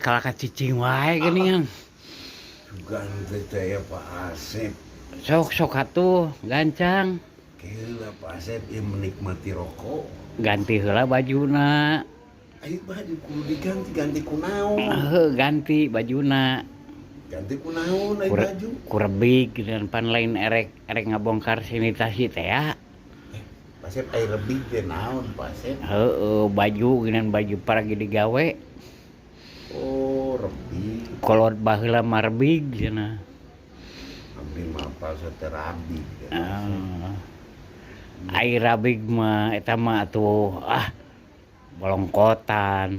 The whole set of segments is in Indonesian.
Kalau cicing wae geuningan. Sugan teh teh Pak Asep. Sok atuh, gancang. Keula Pak Asep ieu menikmati rokok. Ganti heula bajuna. Ayo baju kudu diganti ku naon? Ganti bajuna. Ganti ku naon ai baju? Kurebig dan pan lain erek ngabongkar sanitasi teh ya. Pak Asep ai lebih teh naon Pak Asep? Baju geunan baju paragi digawe. Oh, rebig. Kolot baheula marbig cenah. Abdi mah apa terabi. Air rabig mah eta mah atuh bolongkotan.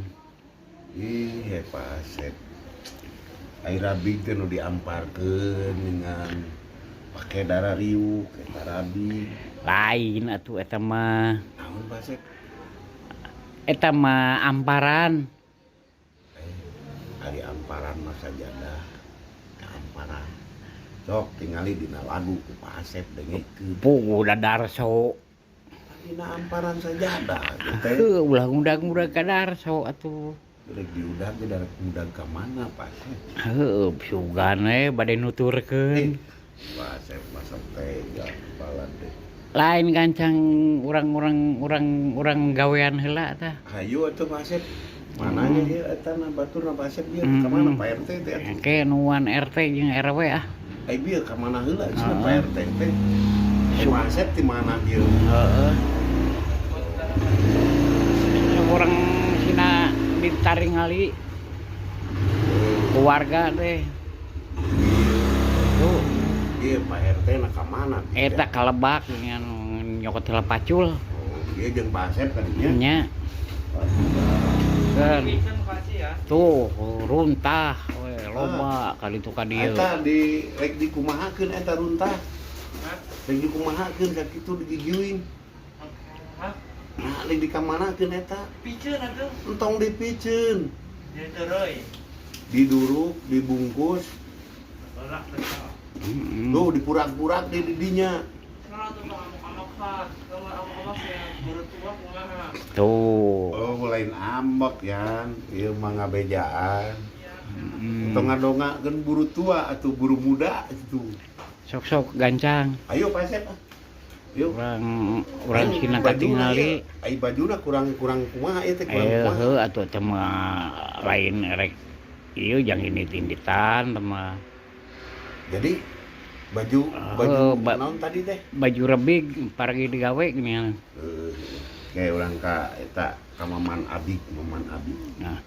Ih, Pak Asep. Air rabig teh nu diamparkeun dengan pake darah riuk eta rabig. Lain atuh eta mah. Naon Pak Asep? Eta mah amparan. Ari amparan mah sajadah. Amparan. Sok tingali dina lagu ku Pak Asep dengkeun. Udah darso. Dina amparan sajadah teh. Ulah kadarso atuh. Rek diudag ge darek udag ka mana Pak Asep? Sugan we bade nuturkeun. Pak Asep masa tega kepala deh. Lain gancang urang gawean heula tah. Hayu atuh Pak Asep. Mananya dia eta na baturna Pak Asep dia ka mana Pak RT teh atuh. Ke nuan RT jeung RW Ai bieu ka mana heula cenah Pak RT teh. Pak Asep di mana bieu? Urang sina ditaringali keluarga teh. Tuh, Ieu Pak RT na ka mana? eta kalebak ngan nyokot heula pacul. Ieu jeung Pak Asep kadinya. Nya. Kan. Tuh, runtah we loba kali itu ka dieu. Eta di rek dikumahakeun eta runtah. Rek dikumahakeun ka kitu digigieuin. Nah, rek dikamanakeun eta? Piceun atuh. Entong dipiceun. Dia tereuy. Diduruk, dibungkus. Berak teh. Tuh dipurak-purak di didinya. Nah, tuh amok-amok. Kalau amok-amok ya baru tua kumaha. Tuh. Oh, lain ambek yan. Ieu mah ngabejaan. Entong ngadongakeun buru tua atuh buru muda itu. Sok gancang. Ayo Pak Asep. Yuk. Urang sina katingali. Ai bajuna kurang kumaha ieu teh kurang kumaha. Atuh teh mah lain erek ieu jang ini tinditan teh mah. Jadi baju naon tadi teh? Baju rebig paragi digawe gini. Kayak urang ka eta ka Maman Abi. Nah,